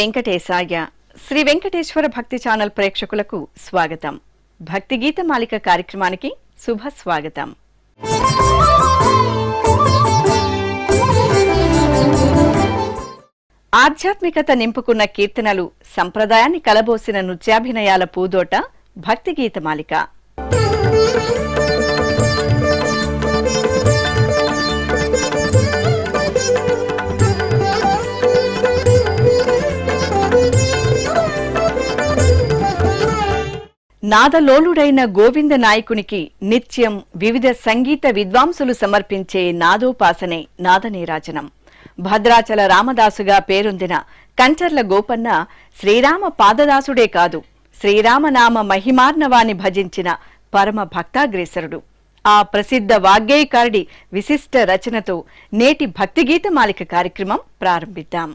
వెంకటేశాయ. శ్రీ వెంకటేశ్వర భక్తి ఛానల్ ప్రేక్షకులకు స్వాగతం. భక్తి గీత మాలిక కార్యక్రమానికి శుభ స్వాగతం. ఆధ్యాత్మికత నింపుకున్న కీర్తనలు, సంప్రదాయాన్ని కలబోసిన నృత్యాభినయాల పూదోట భక్తి గీత మాలిక. నాదలోలుడైన గోవింద నాయకునికి నిత్యం వివిధ సంగీత విద్వాంసులు సమర్పించే నాదోపాసనే నాదనీరాజనం. భద్రాచల రామదాసుగా పేరొందిన కంచర్ల గోపన్న శ్రీరామ పాదదాసుడే కాదు, శ్రీరామనామ మహిమార్ణవాన్ని భజించిన పరమ భక్తాగ్రేసరుడు. ఆ ప్రసిద్ధ వాగ్గేయకారుడి విశిష్ట రచనతో నేటి భక్తిగీత మాలిక కార్యక్రమం ప్రారంభిద్దాం.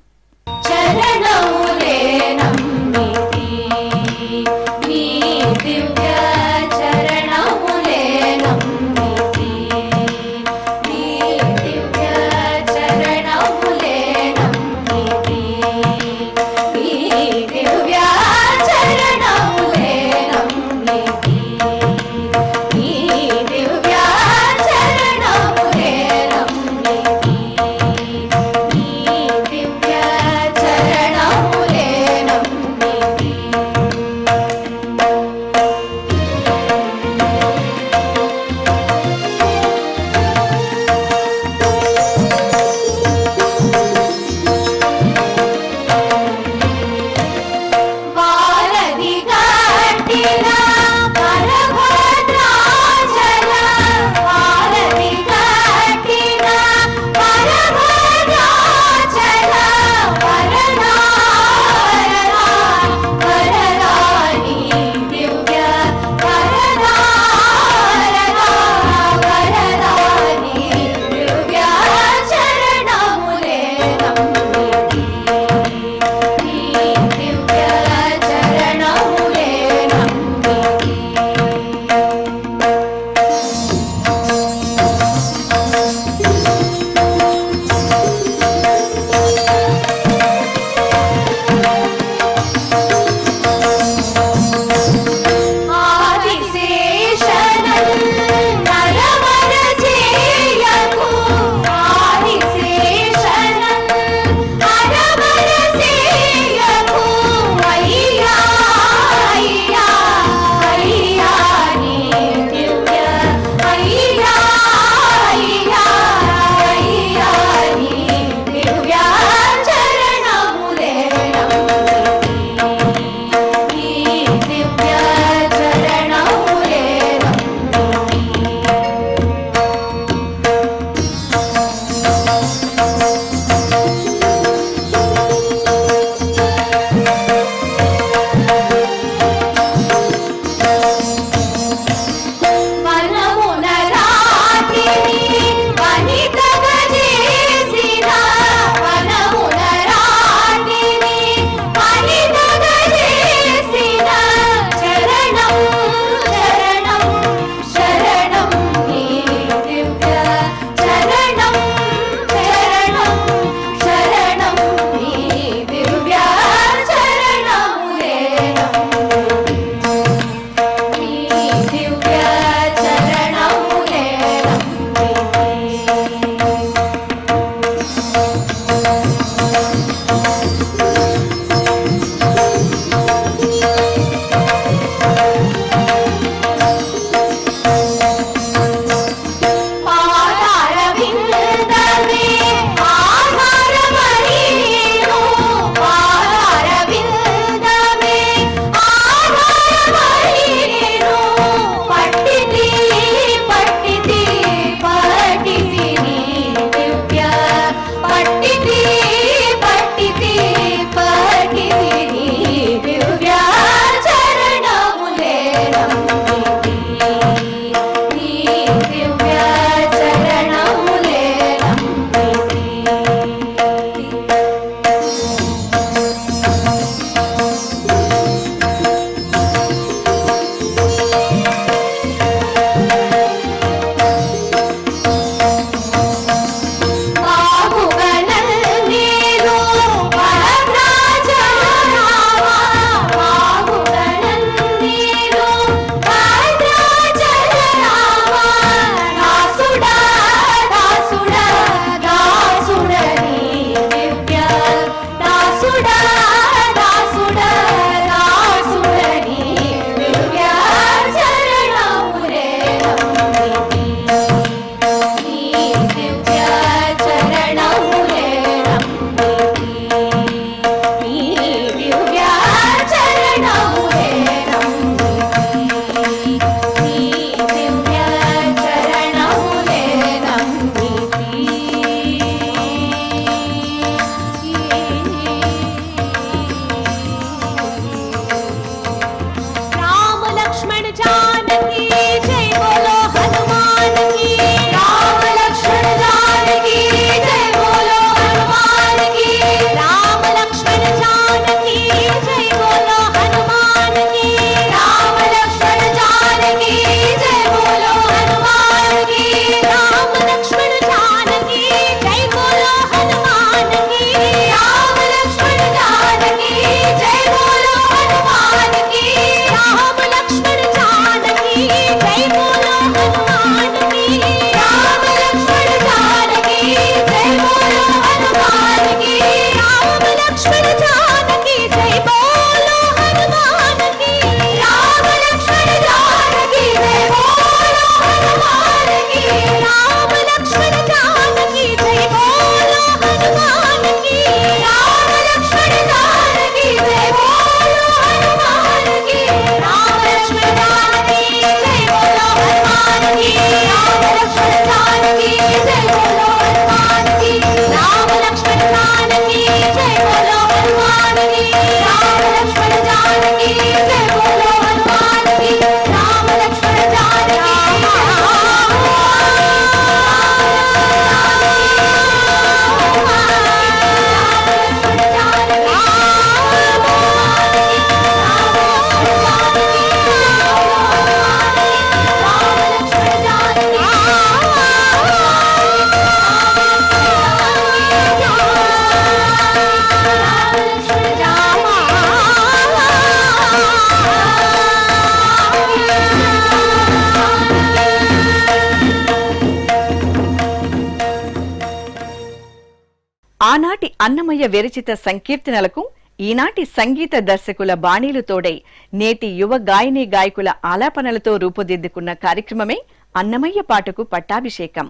ఆనాటి అన్నమయ్య విరచిత సంకీర్తనలకు ఈనాటి సంగీత దర్శకుల బాణీలు తోడై నేటి యువ గాయని గాయకుల ఆలాపనలతో రూపుదిద్దుకున్న కార్యక్రమమే అన్నమయ్య పాటకు పట్టాభిషేకం.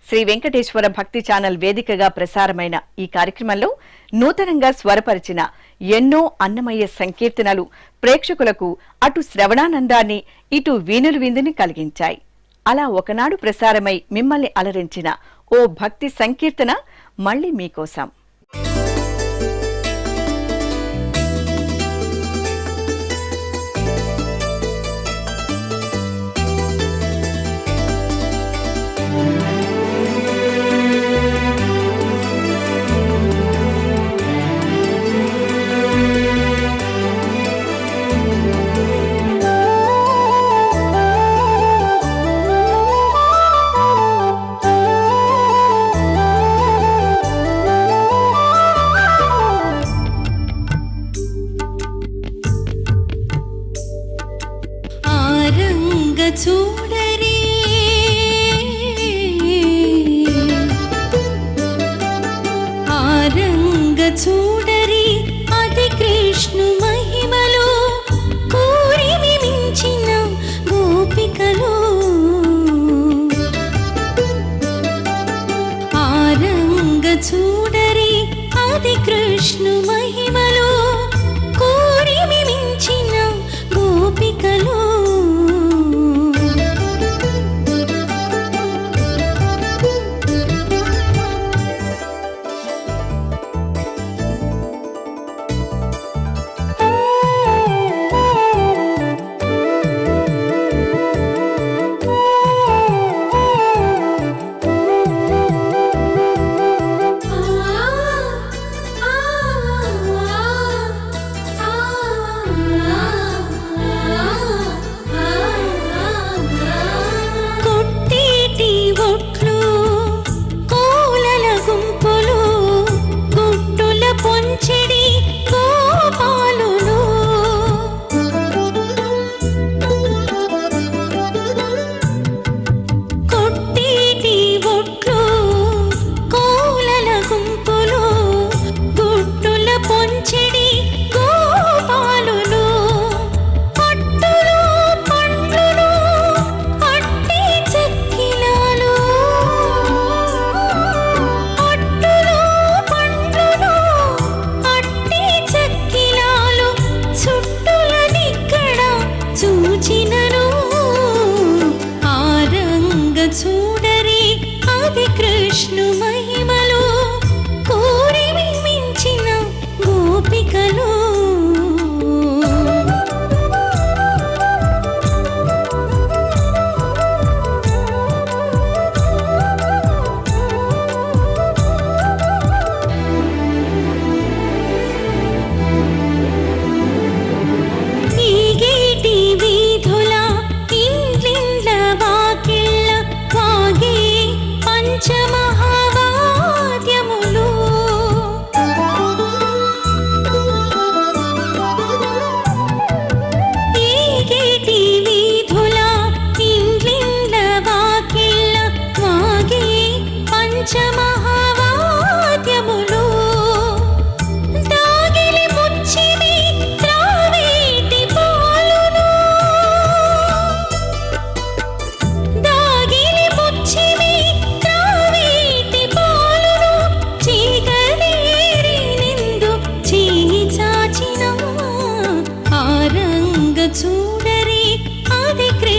శ్రీ వెంకటేశ్వర భక్తి ఛానల్ వేదికగా ప్రసారమైన ఈ కార్యక్రమంలో నూతనంగా స్వరపరిచిన ఎన్నో అన్నమయ్య సంకీర్తనలు ప్రేక్షకులకు అటు శ్రవణానందాన్ని ఇటు వీణులు విందుని కలిగించాయి. అలా ఒకనాడు ప్రసారమై మిమ్మల్ని అలరించిన ఓ భక్తి సంకీర్తన మళ్ళీ మీకోసం. చూడరే ఆరంగ చూడరి అది కృష్ణు మహిమలో కోరిమి మించిన గోపికలు ఆరంగ చూడరి అది కృష్ణు మహిమలో కోరిమి మించిన గోపికలు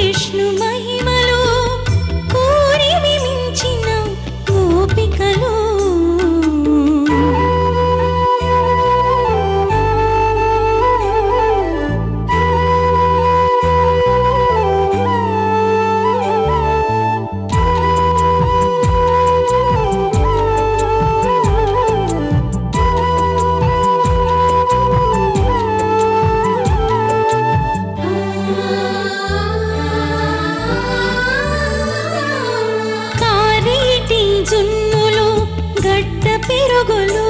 కృష్ణు మహిమలో కోరిమి మించిన గోపికలు కారేటి జున్నులు గడ్డ పెరుగులు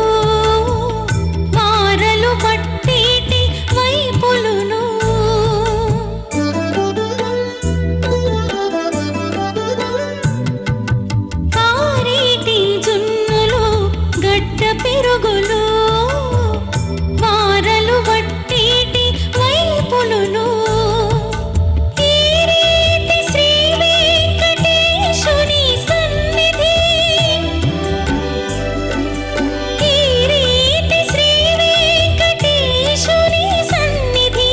వారలు పట్టేటి వైపులును కారేటి జున్నులు గడ్డ పెరుగులు వారలు పట్టేటి వైపులును ఈ రీతి శ్రీ వెంకటేశుని సన్నిధి ఈ రీతి శ్రీ వెంకటేశుని సన్నిధి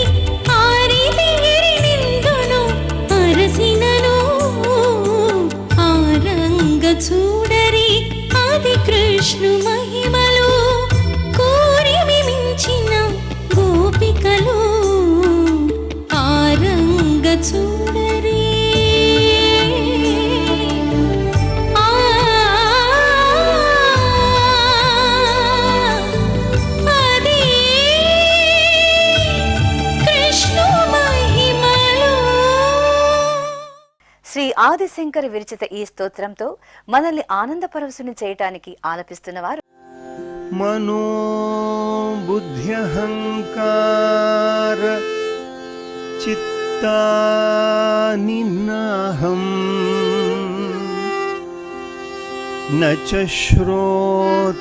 ఆరితేరి నిందును అరసినను ఆరంగ చూడరి ఆది కృష్ణు మహిమలు కోరిమి మించిన గోపికలు ఆరంగ చూడరి ఆ అది కృష్ణు మహిమలు. శ్రీ ఆదిశంకర విరచిత ఈ స్తోత్రంతో మనల్ని ఆనందపరవశుని చేయటానికి ఆలపిస్తున్నవారు మనో బుద్ధ్యహంకార చిత్తాని నాహం న చ శ్రోత్రజిహ్వే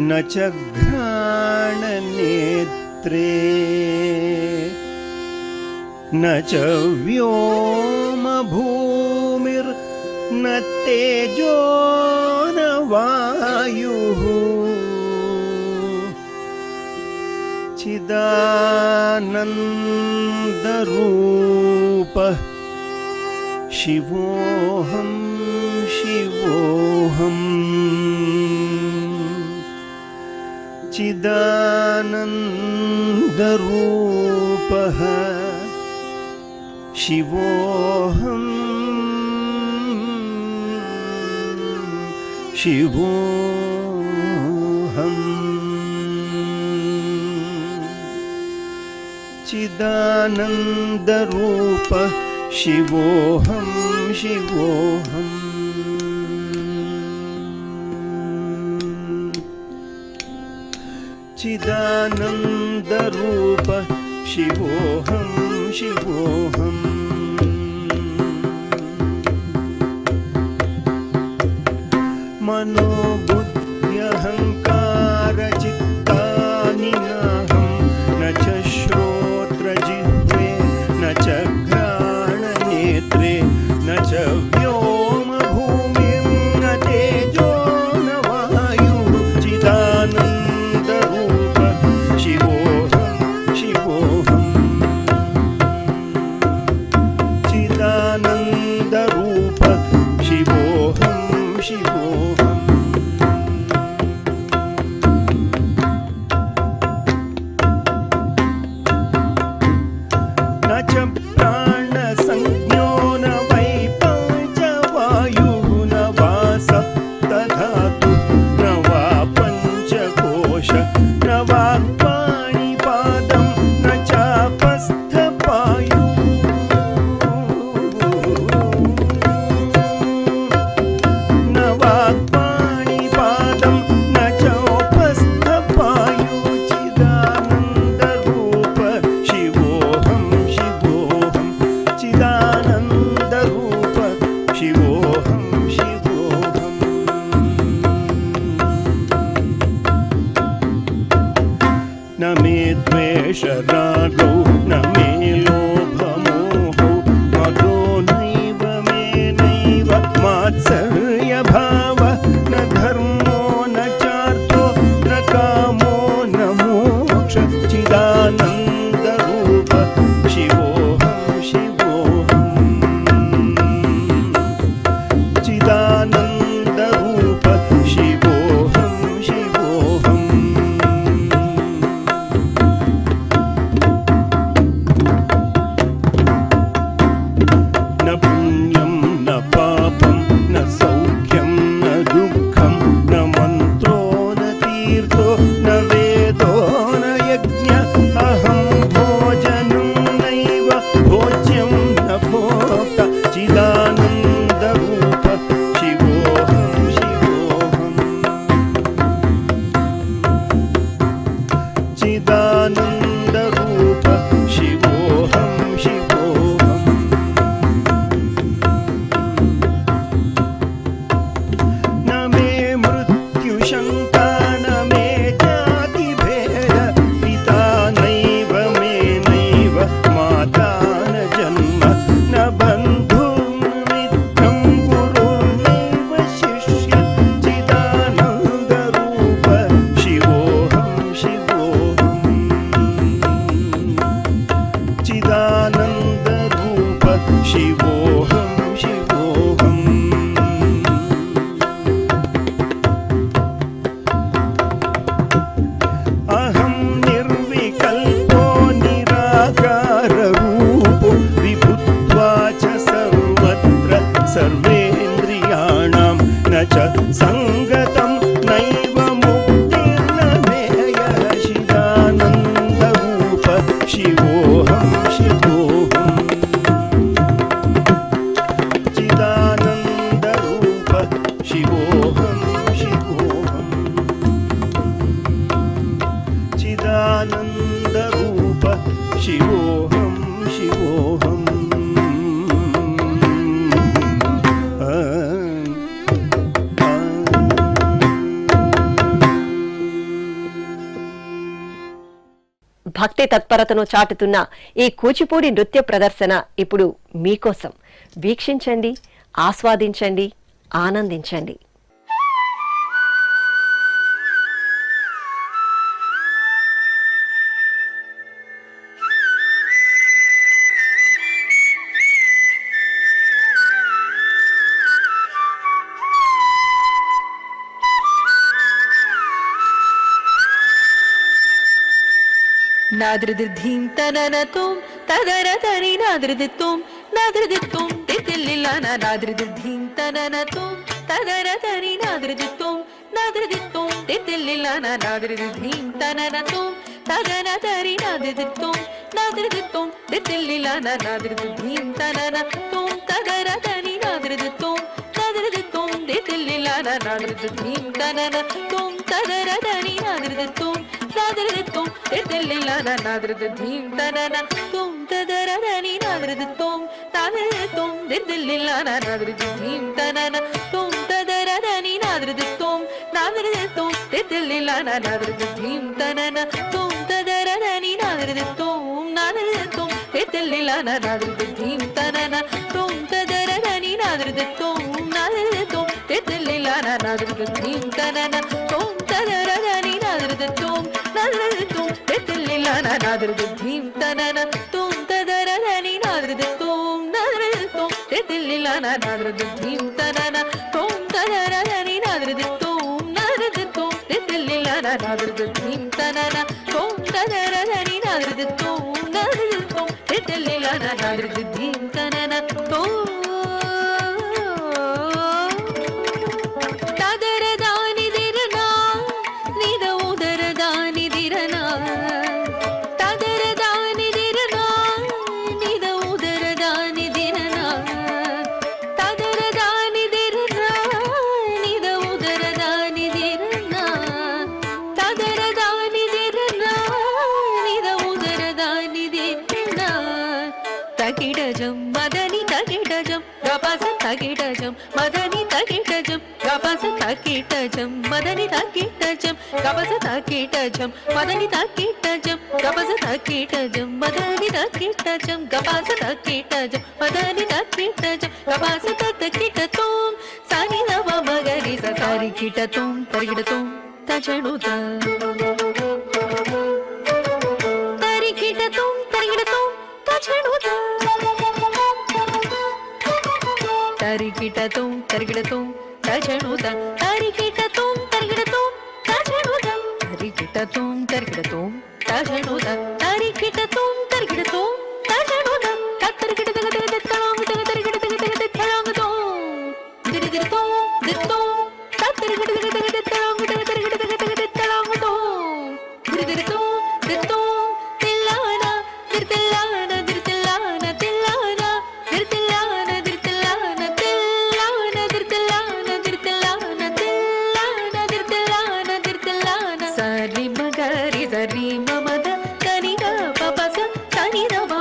న చ ఘ్రాణనేత్రే न च व्योमभूमिर्न तेजो न वायुः चिदानन्दरूपः शिवोऽहं शिवोऽहम् चिदानन्दरूपः शिवोऽहं शिवोऽहम् चिदानन्दरूपः शिवोऽहं शिवोऽहम् चिदानन्दरूपः शिवोऽहं शिवोऽहम् मनोबुद्ध्यहङ्कारचित्तानि नाहं न च श्रोत्रजिह्वे न च घ्राणनेत्रे न च व्योमभूमिं न तेजो न वायुः चिदानन्दरूपः शिवोऽहं शिवोऽहम् चिदानन्दरूपः शिवोऽहं शिवोऽहम् न च प्राणसंज्ञो न वै पञ्चवायुः न वा सप्तधातु न वा पञ्चकोश न वाक्पाणिपादं न चापस्थपायुः न वाक्पाणिपादं न चोपस्थपायुः चिदानन्दरूपः शिवोऽहं शिवोऽहं चिदानन्दरूपः शिवोऽहं शिवोऽहम् न मे द्वेषरागौ न मे लोभमोहौ मदो नैव मे नैव मात्सर्यभावः न धर्मो न चार्थो न कामो न मोक्षः चिदानन्दरूपः चिदानन्दरूप शिवोऽहं शिवोऽहम् अहं निर्विकल्पो निराकाररूपो विभुत्वा च सर्वत्र सर्वेन्द्रियाणां न च सङ्गतं नैव मुक्तिर्न मेयः चिदानन्दरूप शिवोऽहं शिवोऽहम् चिदानन्दरूप शिवोऽहं शिवोऽहम् चिदानन्दरूप शिवोऽहं शिवोऽहम् భక్తి తత్పరతను చాటుతున్న ఈ కూచిపూడి నృత్య ప్రదర్శన ఇప్పుడు మీకోసం. వీక్షించండి, ఆస్వాదించండి, ఆనందించండి. నాదృదిం తననతుం తదరతరి నాదృదిత్తుం నాదృదిత్తుం తితిల్లిలాన నాదృదిం తననతుం తదరతరి నాదృదిత్తుం నాదృదిత్తుం తితిల్లిలాన నాదృదిం తననతుం తదరతరి నాదృదిత్తుం నాదృదిత్తుం తితిల్లిలాన నాదృదిం తననతుం తదరతరి నాదృదిత్తుం నాదృదిత్తుం తితిల్లిలాన నాదృదిం తననతుం తదరతరి నాదృదిత్తుం నాదృదిత్తుం తితిల్లిలాన నాదృదిం తననతుం తదరతరి నాదృదిత్తుం నాదృదిత్తుం తితిల్లిలాన నాదృదిం తననతుం తదరతరి నాదృదిత్తుం నాదృదిత్తుం తితిల్లిలాన నాదృదిం తననతుం తదరతరి నాదృదిత్తుం నాదృదిత్తుం తితిల్లిలాన నాదృదిం తననతుం తదరతరి నాదృదిత్తుం నాదృదిత్తుం తితిల్లిలాన నాదృదిం తననతుం తదరతరి నాదృదిత్తుం నాదృదిత్తుం తితిల్లిలాన నాదృదిం తననతుం తదరతరి నాదృదిత్తుం నాదృదిత్తుం తితిల్లిలాన నాదృదిం తననతుం తదరతరి నాదృదిత్తుం నాదృదిత్తుం తితిల్లిలాన నాదృదిం తననతుం తదరతరి నాదృదిత్తుం నాదృదిత్తుం తితిల్లిలాన నాదృదిం తననతుం తగిడజం మదని తగిడజం గపస తగిడజం మదని తగిడజం గపస తగిడజం మదని తగిడజం గపస తగిడజం మదని తగిడజం గపస తగిడజం మదని తగిడజం గపస తగిడజం మదని తగిడజం గపస తగిడతం సని నవ మగరి సరి కిటతం తరిగిడతం తజనుత తరిగిడతం తరిగిడతం తజనుత తరిగిడతం తరిగిడతం తజనుత తరిగిడతం తరిగిడతం తజనుత తరిగిడతం తరిగిడతం తజనుత తరిగిడతం తరిగిడతం తజనుత తరిగిడతం తరిగిడతం తరిగిడతం తిరిగిడతం దిత్తం తరిగిడతం సరి మగరి సరి మమద తని గ పపస తని రవ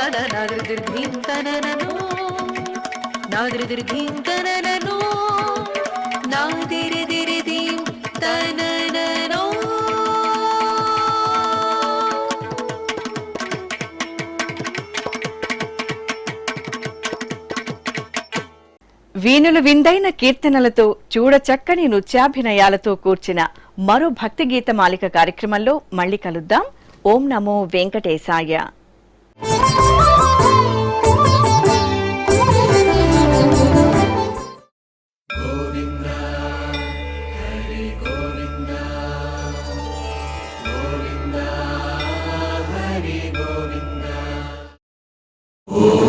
ದಾದ ನಾದೃದಿರ್ಧೀಂ ತನನನೋ ನಾದೃದಿರ್ಧೀಂ ತನನನೋ ನಾದಿರಿದಿರಿಧೀಂ ತನನನೋ. వీణులు విందైన కీర్తనలతో చూడచక్కని నృత్యాభినయాలతో కూర్చిన మరో భక్తి గీతమాలిక కార్యక్రమంలో మళ్ళీ కలుద్దాం. ఓం నమో వెంకటేశాయ. ఓ